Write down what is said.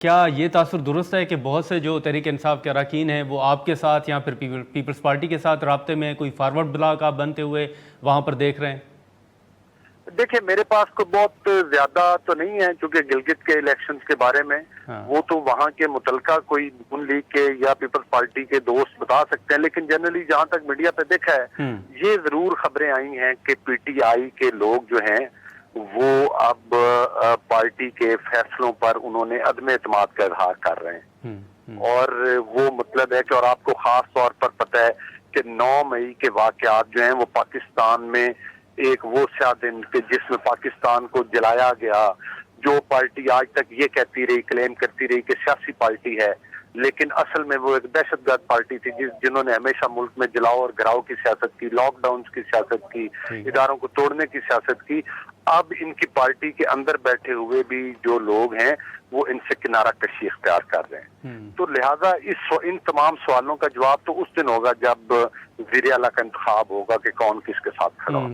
क्या ये तासुर दुरुस्त है कि बहुत से जो तहरीक इंसाफ के अरकान हैं वो आपके साथ या फिर पीपल्स पार्टी के साथ राब्ते में कोई फारवर्ड ब्लॉक आप बनते हुए वहाँ पर देख रहे हैं? देखिए, मेरे पास कोई बहुत ज्यादा तो नहीं है, क्योंकि गिलगित के इलेक्शंस के बारे में हाँ। वो तो वहाँ के मुतलका कोई नून लीग के या पीपल्स पार्टी के दोस्त बता सकते हैं। लेकिन जनरली जहाँ तक मीडिया पे देखा है, ये जरूर खबरें आई हैं कि पीटीआई के लोग जो हैं वो अब पार्टी के फैसलों पर उन्होंने अदम एतमाद का इजहार कर रहे हैं। और वो मतलब है कि, और आपको खास तौर पर पता है कि 9 मई के वाकयात जो हैं वो पाकिस्तान में एक वो स्या दिन के जिसमें पाकिस्तान को जलाया गया, जो पार्टी आज तक ये कहती रही, क्लेम करती रही कि सियासी पार्टी है, लेकिन असल में वो एक दहशतगर्द पार्टी थी जिन्होंने हमेशा मुल्क में जलाओ और गिराव की सियासत की, लॉकडाउन की सियासत की, इदारों को तोड़ने की सियासत की। अब इनकी पार्टी के अंदर बैठे हुए भी जो लोग हैं वो इनसे किनारा कशी इख्तियार कर रहे हैं। तो लिहाजा इन तमाम सवालों का जवाब तो उस दिन होगा जब वज़ीर आला का इंतखाब होगा कि कौन किसके साथ खड़ा हो।